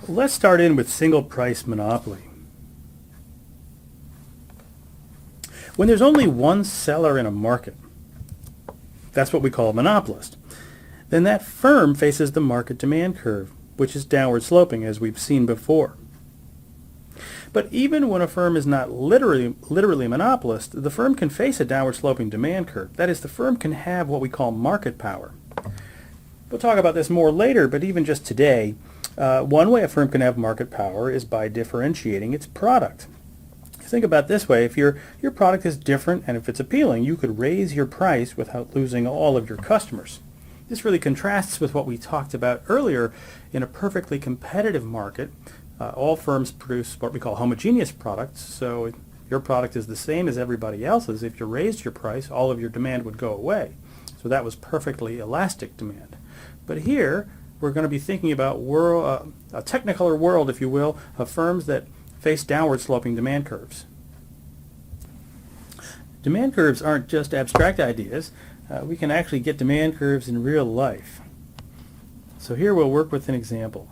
Let's start in with single price monopoly. When there's only one seller in a market, that's what we call a monopolist, then that firm faces the market demand curve, which is downward sloping as we've seen before. But even when a firm is not literally a monopolist, the firm can face a downward sloping demand curve. That is, the firm can have what we call market power. We'll talk about this more later, but even just today, one way a firm can have market power is by differentiating its product. Think about it this way: if your product is different and if it's appealing, you could raise your price without losing all of your customers. This really contrasts with what we talked about earlier. In a perfectly competitive market, all firms produce what we call homogeneous products, so your product is the same as everybody else's. If you raised your price, all of your demand would go away. So that was perfectly elastic demand. But here, we're going to be thinking about a technicolor world, if you will, of firms that face downward sloping demand curves. Demand curves aren't just abstract ideas. We can actually get demand curves in real life. So here we'll work with an example.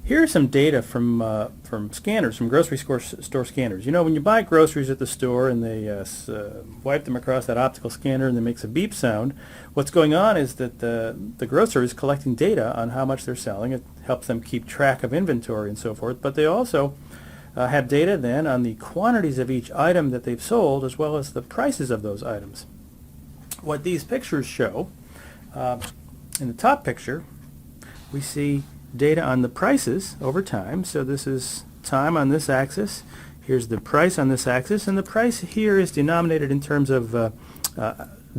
Here's some data from scanners, from grocery store scanners. You know, when you buy groceries at the store and they wipe them across that optical scanner and it makes a beep sound, what's going on is that the grocer is collecting data on how much they're selling. It helps them keep track of inventory and so forth, but they also have data then on the quantities of each item that they've sold, as well as the prices of those items. What these pictures show, in the top picture, we see data on the prices over time. So this is time on this axis. Here's the price on this axis, and the price here is denominated in terms of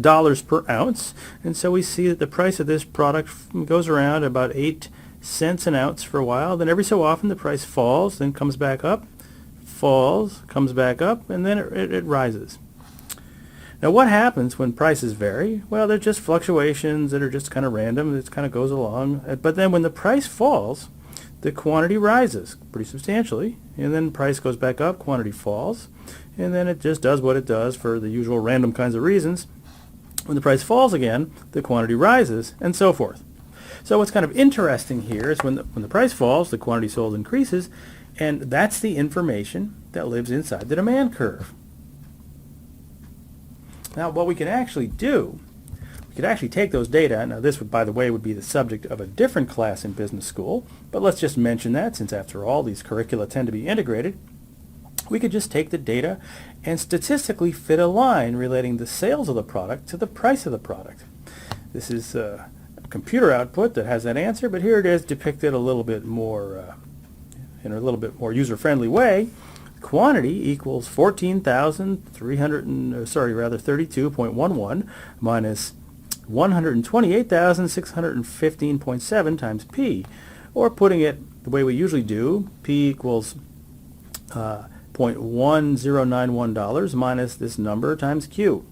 dollars per ounce. And so we see that the price of this product goes around about 8 cents an ounce for a while. Then every so often the price falls, then comes back up, falls, comes back up, and then it rises. Now what happens when prices vary? Well, they're just fluctuations that are just kind of random. It kind of goes along. But then when the price falls, the quantity rises pretty substantially, and then price goes back up, quantity falls, and then it just does what it does for the usual random kinds of reasons. When the price falls again, the quantity rises, and so forth. So what's kind of interesting here is when the price falls, the quantity sold increases, and that's the information that lives inside the demand curve. Now what we can actually do, we could actually take those data. Now this would, by the way, would be the subject of a different class in business school, but let's just mention that since after all these curricula tend to be integrated. We could just take the data and statistically fit a line relating the sales of the product to the price of the product. This is a computer output that has that answer, but here it is depicted a little bit more in a little bit more user-friendly way. Quantity equals 32.11 minus 128,615.7 times P. Or putting it the way we usually do, P equals $0.1091 minus this number times Q.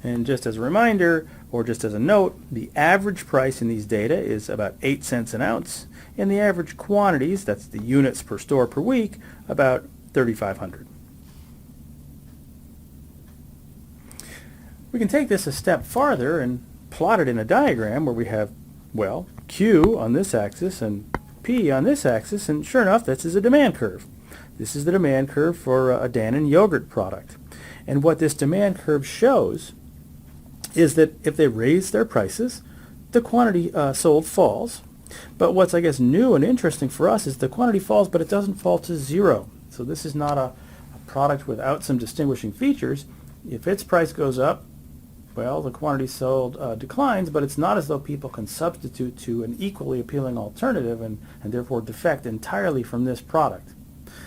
And just as a reminder, or just as a note, the average price in these data is about 8 cents an ounce, and the average quantities, that's the units per store per week, about 3,500. We can take this a step farther and plot it in a diagram where we have, well, Q on this axis and P on this axis, and sure enough, this is a demand curve. This is the demand curve for a Dannon yogurt product. And what this demand curve shows is that if they raise their prices, the quantity sold falls. But what's, I guess, new and interesting for us is the quantity falls, but it doesn't fall to zero. So this is not a product without some distinguishing features. If its price goes up, well, the quantity sold declines, but it's not as though people can substitute to an equally appealing alternative and therefore defect entirely from this product.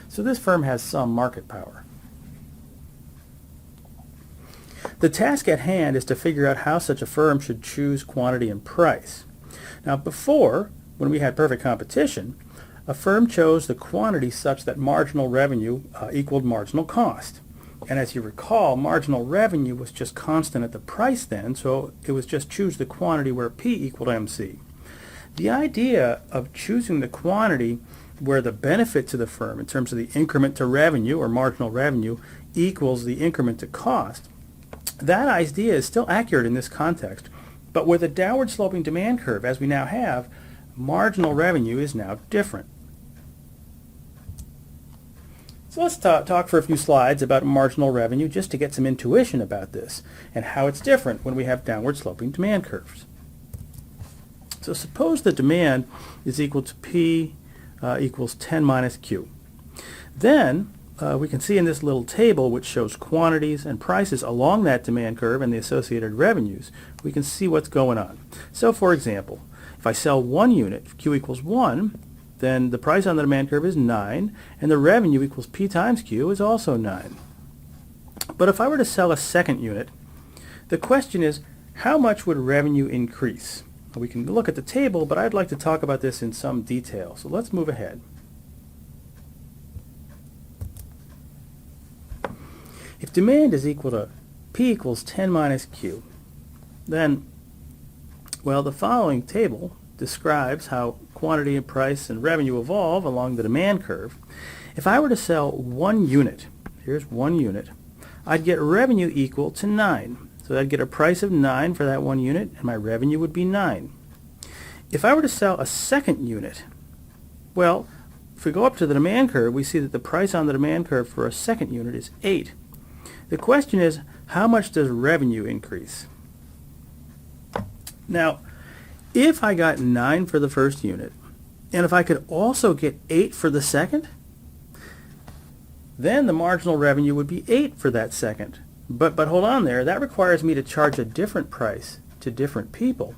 So this firm has some market power. The task at hand is to figure out how such a firm should choose quantity and price. Now before, when we had perfect competition, a firm chose the quantity such that marginal revenue equaled marginal cost. And as you recall, marginal revenue was just constant at the price then, so it was just choose the quantity where P equaled MC. The idea of choosing the quantity where the benefit to the firm in terms of the increment to revenue or marginal revenue equals the increment to cost, that idea is still accurate in this context, but with a downward sloping demand curve as we now have, marginal revenue is now different. So let's talk for a few slides about marginal revenue just to get some intuition about this and how it's different when we have downward sloping demand curves. So suppose the demand is equal to P equals 10 minus Q. Then we can see in this little table, which shows quantities and prices along that demand curve and the associated revenues, we can see what's going on. So for example, if I sell 1 unit, Q equals 1, then the price on the demand curve is 9, and the revenue equals P times Q is also 9. But if I were to sell a second unit, the question is, how much would revenue increase? We can look at the table, but I'd like to talk about this in some detail. So let's move ahead. If demand is equal to P equals 10 minus Q, then, well, the following table describes how quantity and price and revenue evolve along the demand curve. If I were to sell 1 unit, here's 1 unit, I'd get revenue equal to 9. So I'd get a price of 9 for that 1 unit, and my revenue would be 9. If I were to sell a second unit, well, if we go up to the demand curve, we see that the price on the demand curve for a second unit is 8. The question is, how much does revenue increase? Now, if I got 9 for the first unit, and if I could also get 8 for the second, then the marginal revenue would be 8 for that second. But hold on there, that requires me to charge a different price to different people.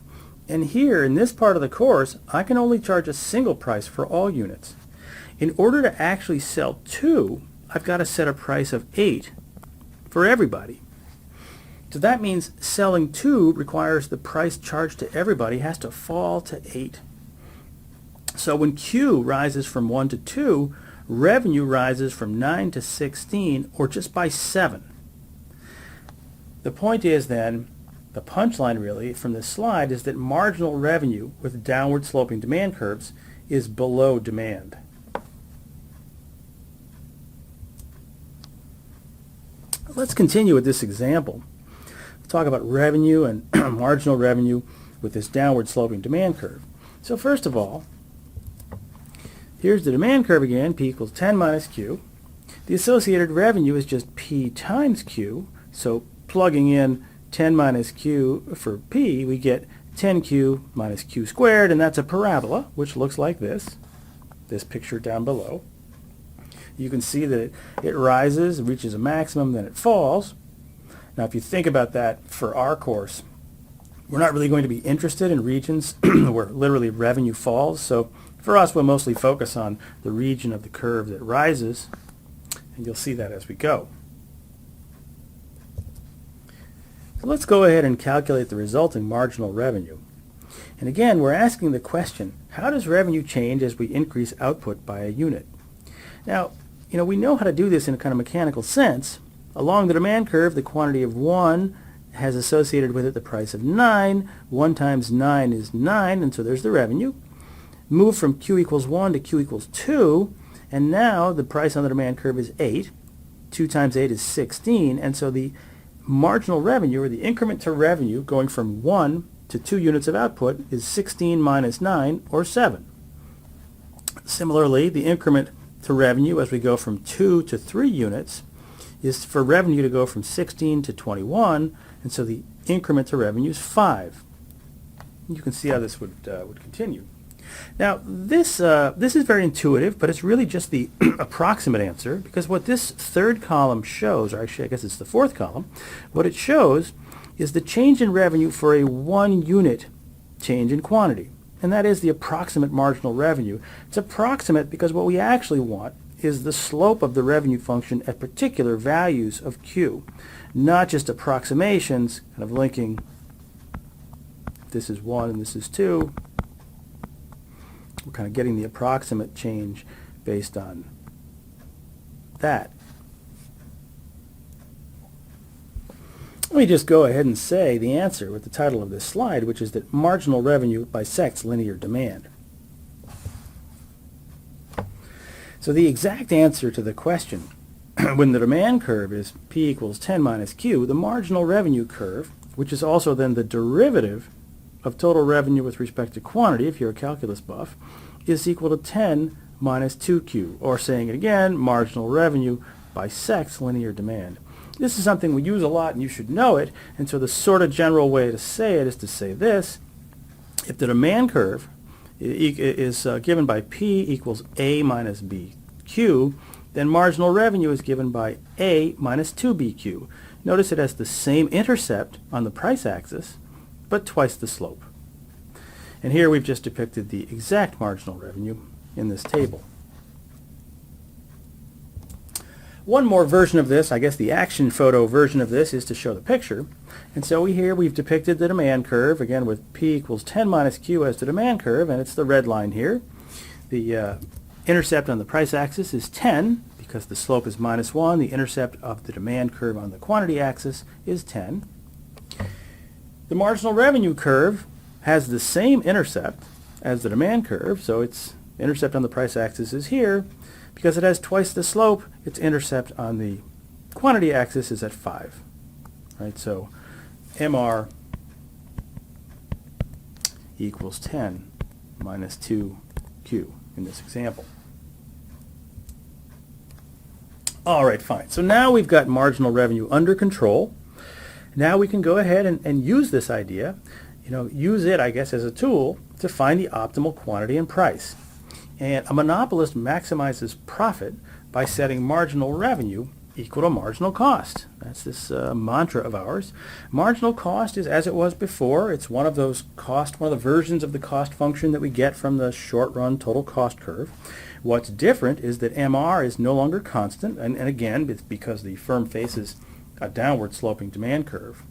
And here, in this part of the course, I can only charge a single price for all units. In order to actually sell 2, I've got to set a price of 8 for everybody. So that means selling 2 requires the price charged to everybody has to fall to 8. So when Q rises from 1 to 2, revenue rises from 9 to 16, or just by 7. The point is then, the punchline really from this slide is that marginal revenue with downward sloping demand curves is below demand. Let's continue with this example. Talk about revenue and marginal revenue with this downward sloping demand curve. So first of all, here's the demand curve again, P equals 10 minus Q. The associated revenue is just P times Q, so plugging in 10 minus Q for P, we get 10Q minus Q squared, and that's a parabola, which looks like this picture down below. You can see that it rises, reaches a maximum, then it falls. Now, if you think about that for our course, we're not really going to be interested in regions where literally revenue falls. So for us, we'll mostly focus on the region of the curve that rises, and you'll see that as we go. So let's go ahead and calculate the resulting marginal revenue. And again, we're asking the question, how does revenue change as we increase output by a unit? Now, we know how to do this in a kind of mechanical sense. Along the demand curve, the quantity of 1 has associated with it the price of 9. 1 times 9 is 9, and so there's the revenue. Move from Q equals 1 to Q equals 2, and now the price on the demand curve is 8. 2 times 8 is 16, and so the marginal revenue, or the increment to revenue, going from 1 to 2 units of output is 16 minus 9, or 7. Similarly, the increment to revenue as we go from 2 to 3 units is for revenue to go from 16 to 21, and so the increment to revenue is 5. You can see how this would continue. Now, this is very intuitive, but it's really just the approximate answer, because what this third column shows, or actually I guess it's the fourth column, what it shows is the change in revenue for a 1 unit change in quantity. And that is the approximate marginal revenue. It's approximate because what we actually want is the slope of the revenue function at particular values of Q, not just approximations, kind of linking this is 1 and this is 2. We're kind of getting the approximate change based on that. Let me just go ahead and say the answer with the title of this slide, which is that marginal revenue bisects linear demand. So the exact answer to the question, when the demand curve is P equals 10 minus Q, the marginal revenue curve, which is also then the derivative of total revenue with respect to quantity, if you're a calculus buff, is equal to 10 minus 2Q, or saying it again, marginal revenue bisects linear demand. This is something we use a lot and you should know it, and so the sort of general way to say it is to say this: if the demand curve is given by P equals A minus BQ, then marginal revenue is given by A minus 2BQ. Notice it has the same intercept on the price axis, but twice the slope. And here we've just depicted the exact marginal revenue in this table. One more version of this, I guess the action photo version of this, is to show the picture. And so here we've depicted the demand curve, again with P equals 10 minus Q as the demand curve, and it's the red line here. The intercept on the price axis is 10, because the slope is minus 1. The intercept of the demand curve on the quantity axis is 10. The marginal revenue curve has the same intercept as the demand curve, so its intercept on the price axis is here. Because it has twice the slope, its intercept on the quantity axis is at 5. Right? So MR equals 10 minus 2Q in this example. All right, fine. So now we've got marginal revenue under control. Now we can go ahead and use this idea, use it, I guess, as a tool to find the optimal quantity and price. And a monopolist maximizes profit by setting marginal revenue equal to marginal cost. That's this mantra of ours. Marginal cost is as it was before. It's one of the versions of the cost function that we get from the short-run total cost curve. What's different is that MR is no longer constant, and again, it's because the firm faces a downward sloping demand curve.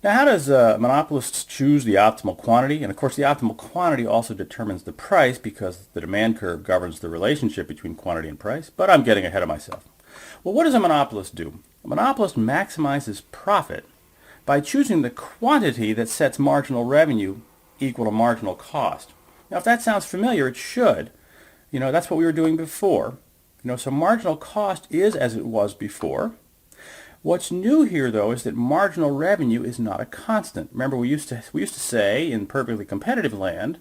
Now, how does monopolists choose the optimal quantity? And of course, the optimal quantity also determines the price, because the demand curve governs the relationship between quantity and price. But I'm getting ahead of myself. Well, what does a monopolist do? A monopolist maximizes profit by choosing the quantity that sets marginal revenue equal to marginal cost. Now, if that sounds familiar, it should. That's what we were doing before. So marginal cost is as it was before. What's new here, though, is that marginal revenue is not a constant. Remember, we used to say in perfectly competitive land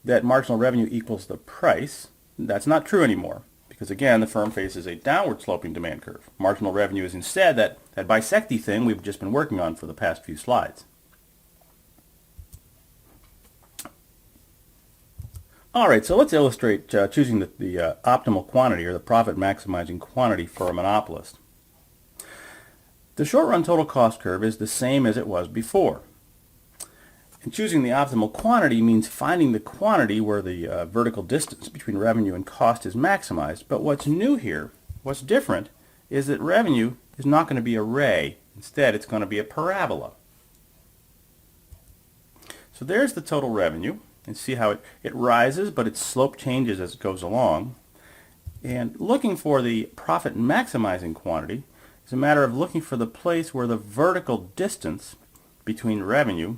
that marginal revenue equals the price. That's not true anymore, because again, the firm faces a downward sloping demand curve. Marginal revenue is instead that bisecty thing we've just been working on for the past few slides. All right, so let's illustrate choosing the optimal quantity, or the profit maximizing quantity, for a monopolist. The short-run total cost curve is the same as it was before. And choosing the optimal quantity means finding the quantity where the vertical distance between revenue and cost is maximized. But what's new here, what's different, is that revenue is not going to be a ray. Instead, it's going to be a parabola. So there's the total revenue. And see how it rises, but its slope changes as it goes along. And looking for the profit maximizing quantity is a matter of looking for the place where the vertical distance between revenue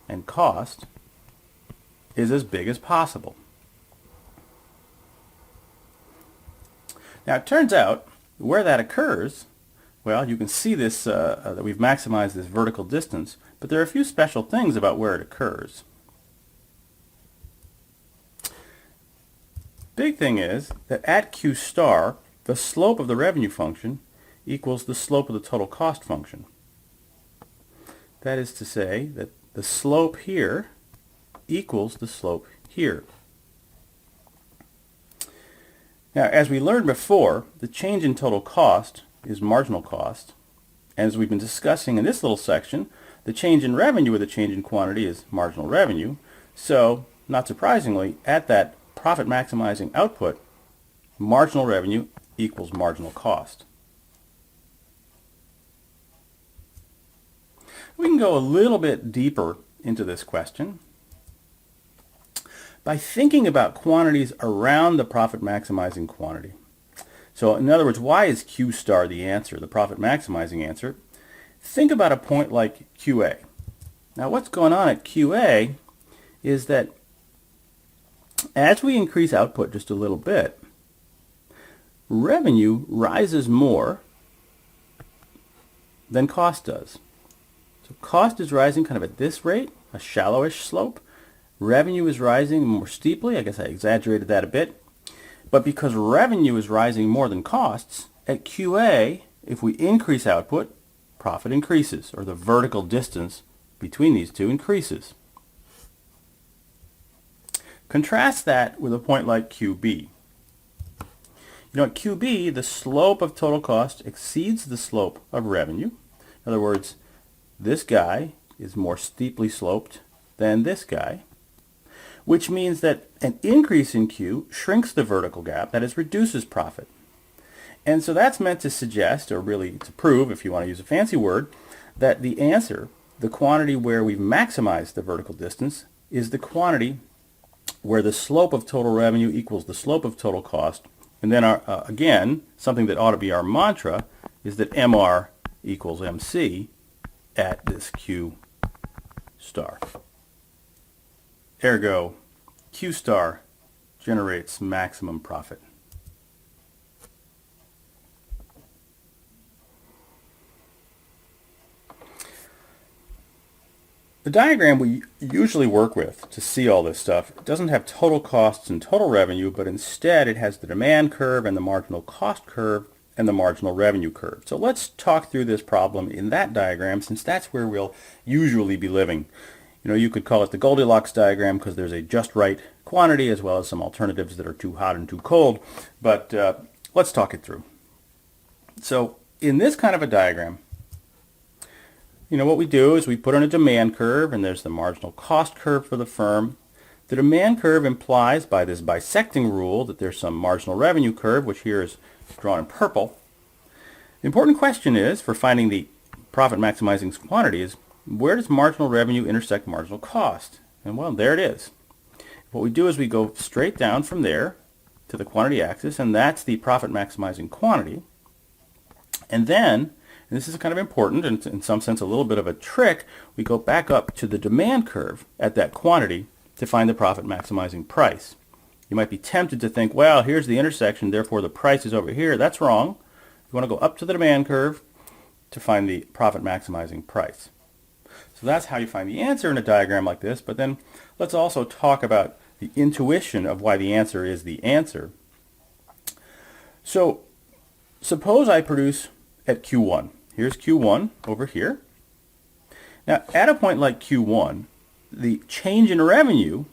and cost is as big as possible. Now, it turns out where that occurs, well, you can see this that we've maximized this vertical distance, but there are a few special things about where it occurs. Big thing is that at Q star, the slope of the revenue function equals the slope of the total cost function. That is to say that the slope here equals the slope here. Now, as we learned before, the change in total cost is marginal cost. And as we've been discussing in this little section, the change in revenue with the change in quantity is marginal revenue. So, not surprisingly, at that profit maximizing output, marginal revenue equals marginal cost. We can go a little bit deeper into this question by thinking about quantities around the profit maximizing quantity. So in other words, why is Q star the answer, the profit maximizing answer? Think about a point like QA. Now what's going on at QA is that as we increase output just a little bit, revenue rises more than cost does. So cost is rising kind of at this rate, a shallowish slope. Revenue is rising more steeply. I guess I exaggerated that a bit. But because revenue is rising more than costs, at QA, if we increase output, profit increases, or the vertical distance between these two increases. Contrast that with a point like QB. You know, at QB, the slope of total cost exceeds the slope of revenue. In other words, this guy is more steeply sloped than this guy, which means that an increase in Q shrinks the vertical gap, that is, reduces profit. And so that's meant to suggest, or really to prove, if you want to use a fancy word, that the answer, the quantity where we've maximized the vertical distance, is the quantity where the slope of total revenue equals the slope of total cost. And then, again, something that ought to be our mantra is that MR equals MC at this Q star. Ergo, Q star generates maximum profit. The diagram we usually work with to see all this stuff doesn't have total costs and total revenue, but instead it has the demand curve and the marginal cost curve and the marginal revenue curve. So let's talk through this problem in that diagram, since that's where we'll usually be living. You know, you could call it the Goldilocks diagram because there's a just right quantity as well as some alternatives that are too hot and too cold, but let's talk it through. So in this kind of a diagram, you know, what we do is we put on a demand curve, and there's the marginal cost curve for the firm. The demand curve implies, by this bisecting rule, that there's some marginal revenue curve, which here is drawn in purple. The important question is, for finding the profit maximizing quantity, is where does marginal revenue intersect marginal cost? And well, there it is. What we do is we go straight down from there to the quantity axis, and that's the profit maximizing quantity. And then, and this is kind of important and in some sense a little bit of a trick, we go back up to the demand curve at that quantity to find the profit maximizing price. You might be tempted to think, well, here's the intersection, therefore the price is over here. That's wrong. You want to go up to the demand curve to find the profit maximizing price. So that's how you find the answer in a diagram like this, but then let's also talk about the intuition of why the answer is the answer. So suppose I produce at Q1. Here's Q1 over here. Now, at a point like Q1, the change in revenue,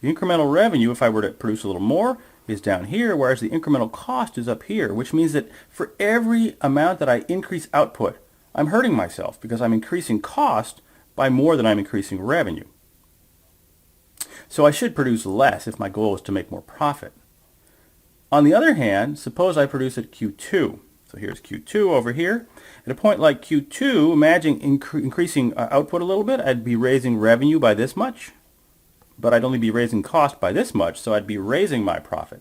the incremental revenue, if I were to produce a little more, is down here, whereas the incremental cost is up here, which means that for every amount that I increase output, I'm hurting myself because I'm increasing cost by more than I'm increasing revenue. So I should produce less if my goal is to make more profit. On the other hand, suppose I produce at Q2. So here's Q2 over here. At a point like Q2, imagine increasing output a little bit. I'd be raising revenue by this much, but I'd only be raising cost by this much, so I'd be raising my profit.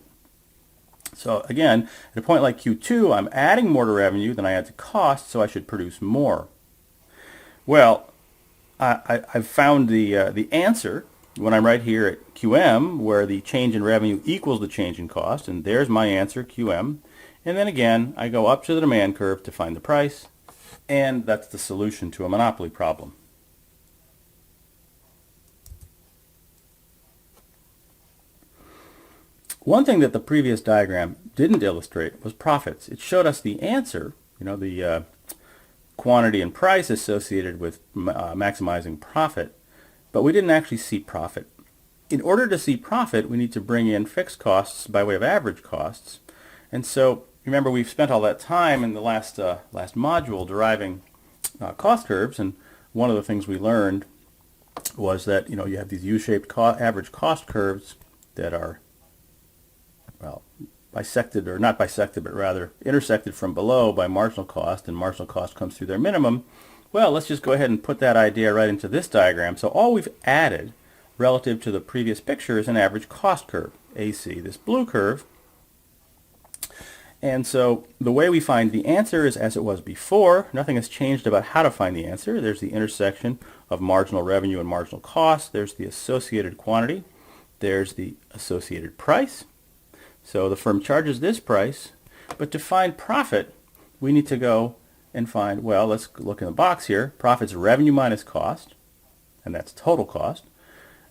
So again, at a point like Q2, I'm adding more to revenue than I add to cost, so I should produce more. Well, I've found the answer when I'm right here at QM, where the change in revenue equals the change in cost, and there's my answer, QM. And then again, I go up to the demand curve to find the price, and that's the solution to a monopoly problem. One thing that the previous diagram didn't illustrate was profits. It showed us the answer, you know, the quantity and price associated with maximizing profit, but we didn't actually see profit. In order to see profit, we need to bring in fixed costs by way of average costs. And so, remember, we've spent all that time in the last module deriving cost curves, and one of the things we learned was that, you know, you have these U-shaped average cost curves that are, well, bisected, or not bisected, but rather intersected from below by marginal cost, and marginal cost comes through their minimum. Well, let's just go ahead and put that idea right into this diagram. So all we've added relative to the previous picture is an average cost curve, AC, this blue curve. And so the way we find the answer is as it was before. Nothing has changed about how to find the answer. There's the intersection of marginal revenue and marginal cost. There's the associated quantity. There's the associated price. So the firm charges this price, but to find profit, we need to go and find, well, let's look in the box here. Profit's revenue minus cost, and that's total cost.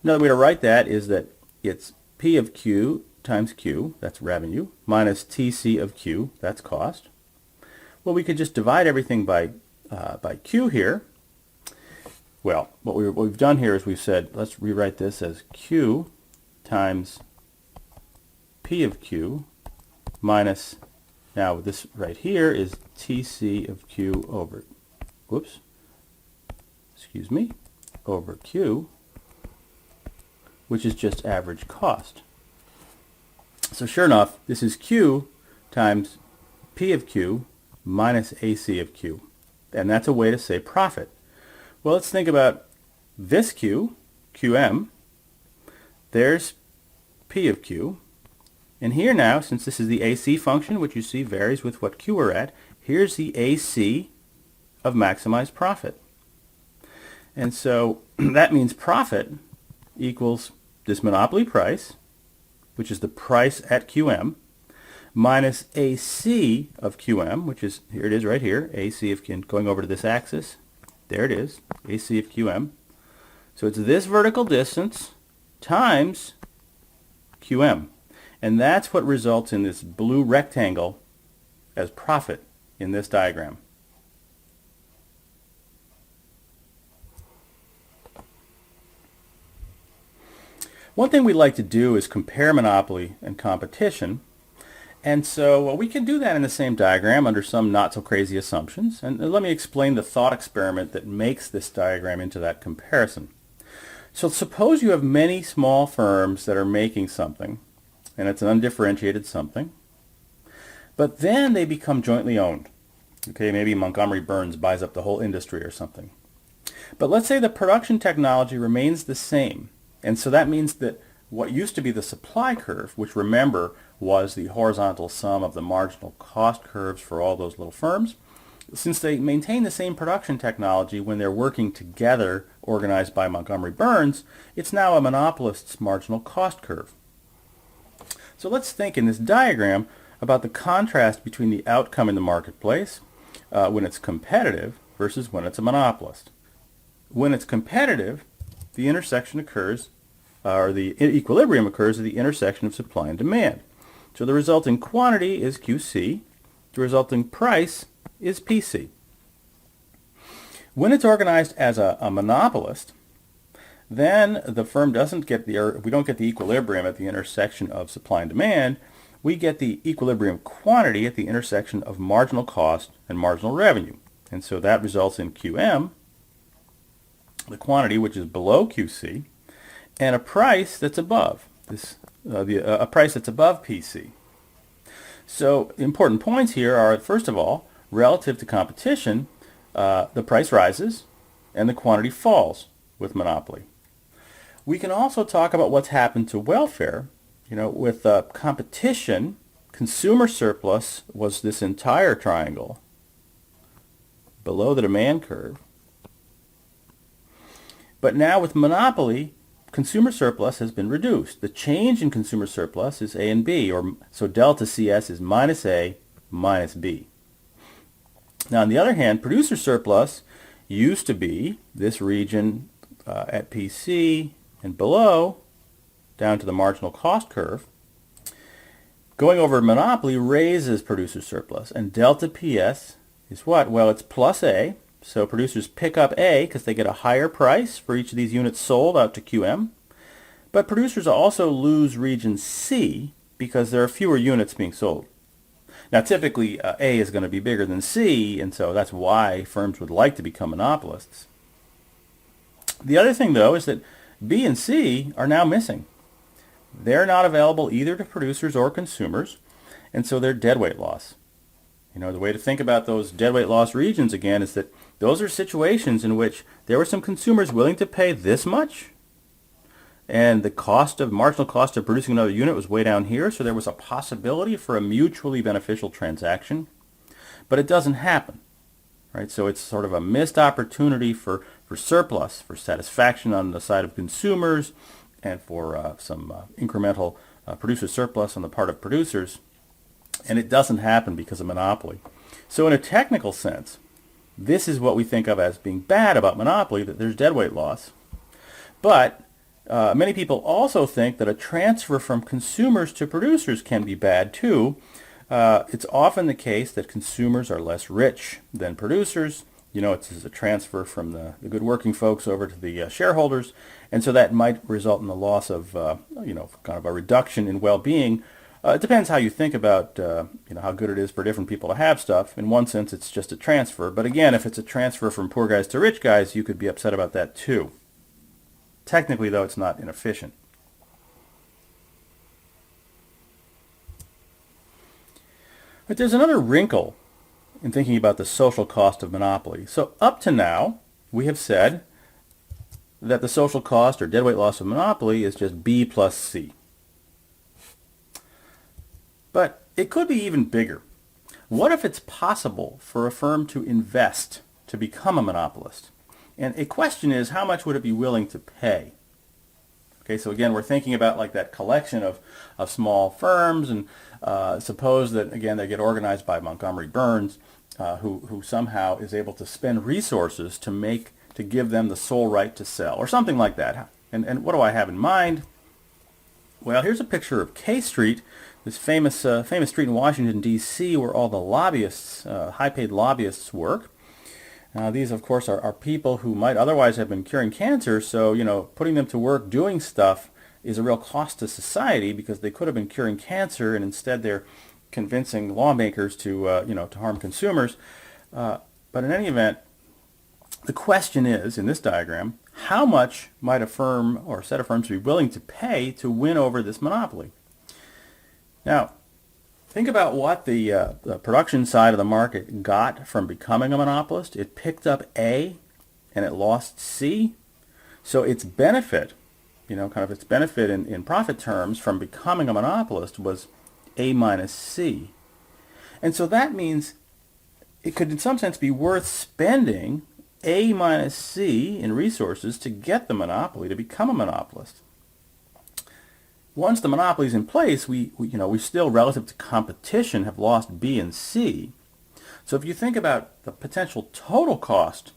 Another way to write that is that it's P of Q times Q, that's revenue, minus TC of Q, that's cost. Well, we could just divide everything by Q here. Well, what we've done here is we've said, let's rewrite this as Q times P of Q minus, now this right here is TC of Q over, over Q, which is just average cost. So sure enough, this is Q times P of Q minus AC of Q. And that's a way to say profit. Well, let's think about this Q, QM. There's P of Q. And here now, since this is the AC function, which you see varies with what Q we're at, here's the AC of maximized profit. And so that means profit equals this monopoly price, which is the price at QM, minus AC of QM, which is, here it is right here, AC of QM, going over to this axis. There it is, AC of QM. So it's this vertical distance times QM. And that's what results in this blue rectangle as profit in this diagram. One thing we like to do is compare monopoly and competition. And so we can do that in the same diagram under some not so crazy assumptions. And let me explain the thought experiment that makes this diagram into that comparison. So suppose you have many small firms that are making something, and it's an undifferentiated something, but then they become jointly owned. Okay, maybe Montgomery Burns buys up the whole industry or something. But let's say the production technology remains the same. And so that means that what used to be the supply curve, which remember was the horizontal sum of the marginal cost curves for all those little firms, since they maintain the same production technology when they're working together, organized by Montgomery Burns, it's now a monopolist's marginal cost curve. So let's think in this diagram about the contrast between the outcome in the marketplace when it's competitive versus when it's a monopolist. When it's competitive, the intersection occurs, or the equilibrium occurs at the intersection of supply and demand. So the resulting quantity is QC, the resulting price is PC. When it's organized as a monopolist, then the firm doesn't get we don't get the equilibrium at the intersection of supply and demand, we get the equilibrium quantity at the intersection of marginal cost and marginal revenue. And so that results in QM, the quantity which is below QC, and a price that's above a price that's above PC. So important points here are, first of all, relative to competition, the price rises and the quantity falls with monopoly. We can also talk about what's happened to welfare. You know, with competition, consumer surplus was this entire triangle below the demand curve. But now with monopoly, consumer surplus has been reduced. The change in consumer surplus is A and B, or so delta CS is minus A minus B. Now on the other hand, producer surplus used to be this region at PC and below, down to the marginal cost curve. Going over monopoly raises producer surplus, and delta PS is what? Well, it's plus A. So producers pick up A because they get a higher price for each of these units sold out to QM. But producers also lose region C because there are fewer units being sold. Now typically A is going to be bigger than C, and so that's why firms would like to become monopolists. The other thing though is that B and C are now missing. They're not available either to producers or consumers, and so they're deadweight loss. You know, the way to think about those deadweight loss regions again is that those are situations in which there were some consumers willing to pay this much, and the marginal cost of producing another unit was way down here, so there was a possibility for a mutually beneficial transaction, but it doesn't happen, right? So it's sort of a missed opportunity for surplus, for satisfaction on the side of consumers, and for some incremental producer surplus on the part of producers, and it doesn't happen because of monopoly. So in a technical sense, this is what we think of as being bad about monopoly, that there's deadweight loss. But many people also think that a transfer from consumers to producers can be bad too. It's often the case that consumers are less rich than producers. You know, it's a transfer from the good working folks over to the shareholders, and so that might result in the loss of, kind of a reduction in well-being. It depends how you think about, how good it is for different people to have stuff. In one sense, it's just a transfer. But again, if it's a transfer from poor guys to rich guys, you could be upset about that too. Technically, though, it's not inefficient. But there's another wrinkle in thinking about the social cost of monopoly. So up to now, we have said that the social cost or deadweight loss of monopoly is just B plus C. But it could be even bigger. What if it's possible for a firm to invest to become a monopolist? And a question is, how much would it be willing to pay? Okay, so again, we're thinking about like that collection of small firms, and suppose that, again, they get organized by Montgomery Burns, who somehow is able to spend resources to give them the sole right to sell, or something like that. And what do I have in mind? Well, here's a picture of K Street, this famous street in Washington, D.C., where all the lobbyists, high-paid lobbyists work. These, of course, are people who might otherwise have been curing cancer, so, putting them to work doing stuff is a real cost to society because they could have been curing cancer, and instead they're convincing lawmakers to harm consumers. But in any event, the question is, in this diagram, how much might a firm or a set of firms be willing to pay to win over this monopoly? Now, think about what the production side of the market got from becoming a monopolist. It picked up A and it lost C. So its benefit, its benefit in profit terms from becoming a monopolist was A minus C. And so that means it could in some sense be worth spending A minus C in resources to get the monopoly, to become a monopolist. Once the monopoly is in place, we still, relative to competition, have lost B and C. So if you think about the potential total cost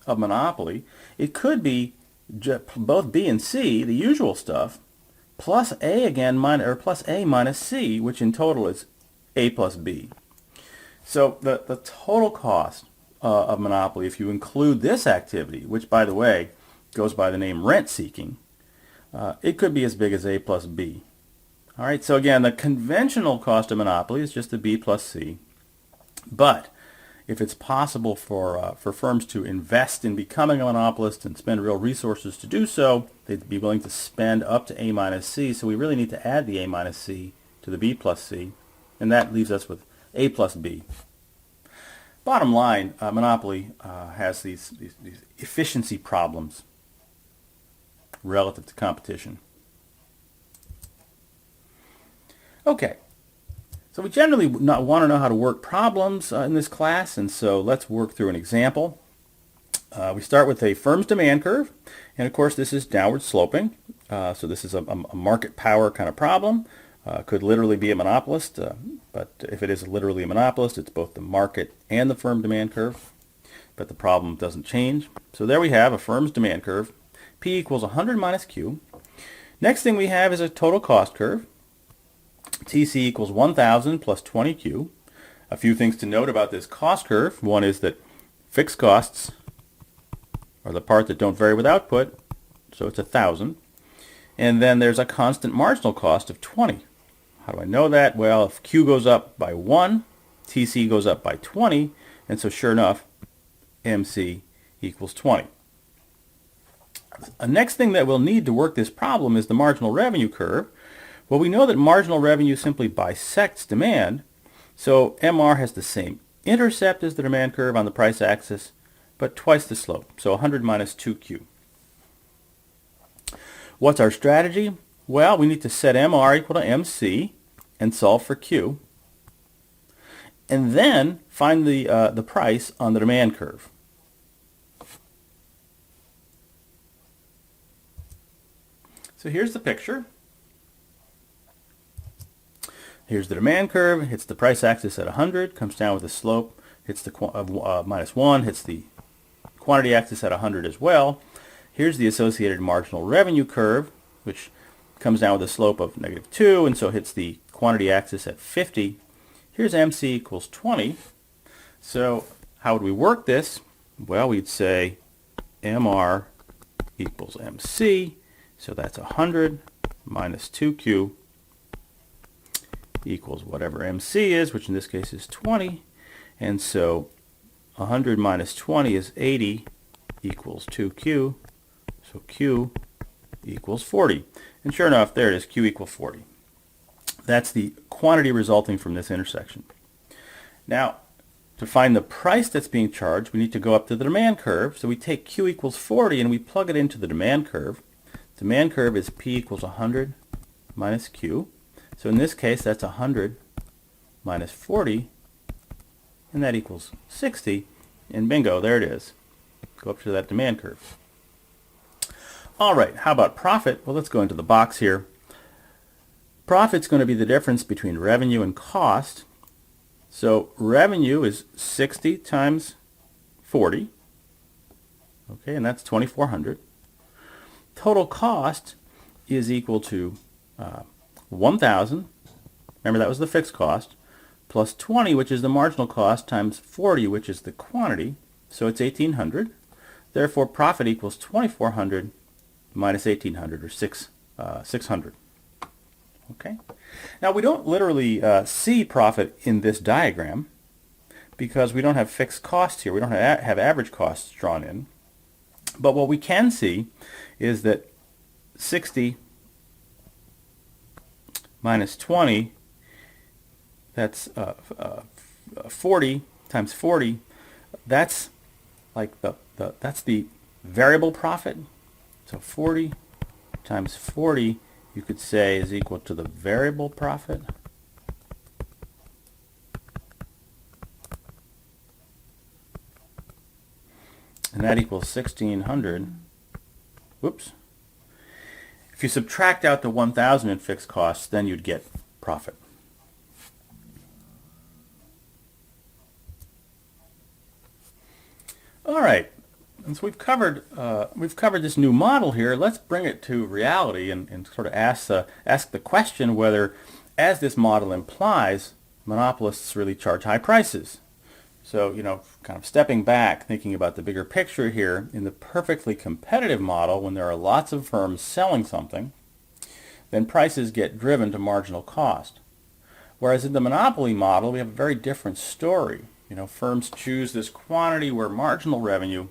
of monopoly, it could be both B and C, the usual stuff, plus A again, plus A minus C, which in total is A plus B. So the total cost of monopoly, if you include this activity, which, by the way, goes by the name rent-seeking, it could be as big as A plus B. All right, so again, the conventional cost of monopoly is just the B plus C. But if it's possible for firms to invest in becoming a monopolist and spend real resources to do so, they'd be willing to spend up to A minus C. So we really need to add the A minus C to the B plus C, and that leaves us with A plus B. Bottom line, monopoly has these efficiency problems relative to competition. Okay, so we generally want to know how to work problems in this class, and so let's work through an example. We start with a firm's demand curve, and of course this is downward sloping, so this is a market power kind of problem. Could literally be a monopolist, but if it is literally a monopolist, it's both the market and the firm demand curve, but the problem doesn't change. So there we have a firm's demand curve. P equals 100 minus Q. Next thing we have is a total cost curve. TC equals 1,000 plus 20Q. A few things to note about this cost curve. One is that fixed costs are the part that don't vary with output, so it's 1,000. And then there's a constant marginal cost of 20. How do I know that? Well, if Q goes up by 1, TC goes up by 20, and so sure enough, MC equals 20. The next thing that we'll need to work this problem is the marginal revenue curve. Well, we know that marginal revenue simply bisects demand, so MR has the same intercept as the demand curve on the price axis, but twice the slope, so 100 minus 2Q. What's our strategy? Well, we need to set MR equal to MC and solve for Q, and then find the price on the demand curve. So here's the picture. Here's the demand curve, hits the price axis at 100, comes down with a slope, hits the -1, hits the quantity axis at 100 as well. Here's the associated marginal revenue curve, which comes down with a slope of -2, and so hits the quantity axis at 50. Here's MC equals 20. So how would we work this? Well, we'd say MR equals MC, so that's 100 minus 2Q equals whatever MC is, which in this case is 20. And so 100 minus 20 is 80 equals 2Q. So Q equals 40. And sure enough, there it is, Q equals 40. That's the quantity resulting from this intersection. Now, to find the price that's being charged, we need to go up to the demand curve. So we take Q equals 40 and we plug it into the demand curve. Demand curve is P equals 100 minus Q. So in this case, that's 100 minus 40, and that equals 60. And bingo, there it is. Go up to that demand curve. All right, how about profit? Well, let's go into the box here. Profit's going to be the difference between revenue and cost. So revenue is 60 times 40. Okay, and that's 2,400. Total cost is equal to 1,000. Remember, that was the fixed cost, plus 20, which is the marginal cost, times 40, which is the quantity. So it's 1,800. Therefore, profit equals 2,400 minus 1,800, or 600. Okay. Now, we don't literally see profit in this diagram because we don't have fixed costs here. We don't have average costs drawn in. But what we can see is that 60 minus 20, that's 40 times 40, that's like that's the variable profit. So 40 times 40, you could say, is equal to the variable profit. And that equals 1,600. Whoops. If you subtract out the 1,000 in fixed costs, then you'd get profit. All right. And so we've covered this new model here. Let's bring it to reality and sort of ask the question whether, as this model implies, monopolists really charge high prices. So, kind of stepping back, thinking about the bigger picture here, in the perfectly competitive model, when there are lots of firms selling something, then prices get driven to marginal cost. Whereas in the monopoly model, we have a very different story. Firms choose this quantity where marginal revenue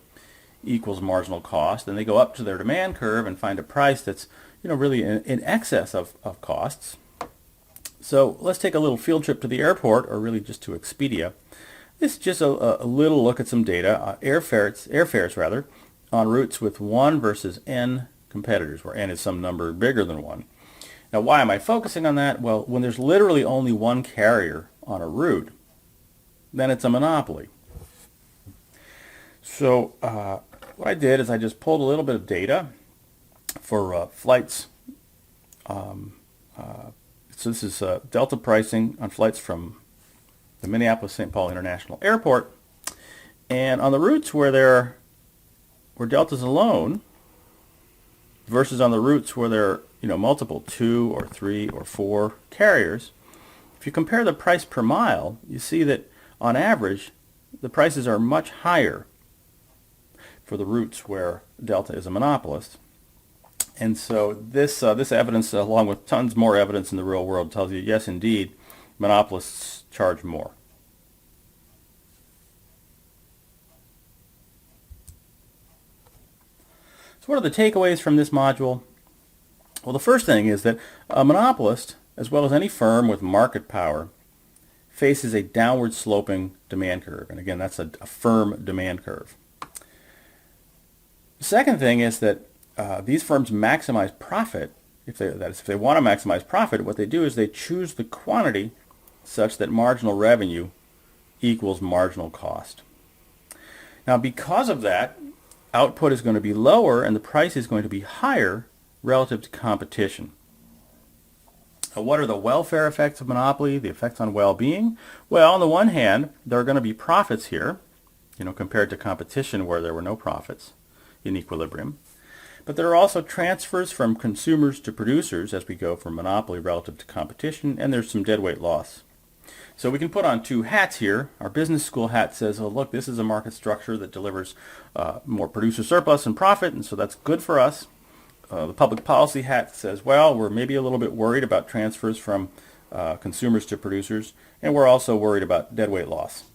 equals marginal cost, and they go up to their demand curve and find a price that's, really in excess of costs. So let's take a little field trip to the airport, or really just to Expedia. This is just a little look at some data, airfares rather, on routes with 1 versus n competitors, where n is some number bigger than 1. Now, why am I focusing on that? Well, when there's literally only one carrier on a route, then it's a monopoly. So what I did is I just pulled a little bit of data for flights. So this is Delta pricing on flights from the Minneapolis-St. Paul International Airport, and on the routes where Delta's alone versus on the routes where there are multiple 2 or 3 or 4 carriers, if you compare the price per mile, you see that on average the prices are much higher for the routes where Delta is a monopolist. And so this evidence, along with tons more evidence in the real world, tells you, yes, indeed, monopolists charge more. So what are the takeaways from this module? Well, the first thing is that a monopolist, as well as any firm with market power, faces a downward sloping demand curve. And again, that's a firm demand curve. The second thing is that these firms maximize profit. That is, if they want to maximize profit, what they do is they choose the quantity such that marginal revenue equals marginal cost. Now, because of that, output is going to be lower and the price is going to be higher relative to competition. What are the welfare effects of monopoly, the effects on well-being? Well, on the one hand, there are going to be profits here, compared to competition where there were no profits in equilibrium. But there are also transfers from consumers to producers as we go from monopoly relative to competition, and there's some deadweight loss. So we can put on two hats here. Our business school hat says, oh, look, this is a market structure that delivers more producer surplus and profit, and so that's good for us. The public policy hat says, well, we're maybe a little bit worried about transfers from consumers to producers, and we're also worried about deadweight loss.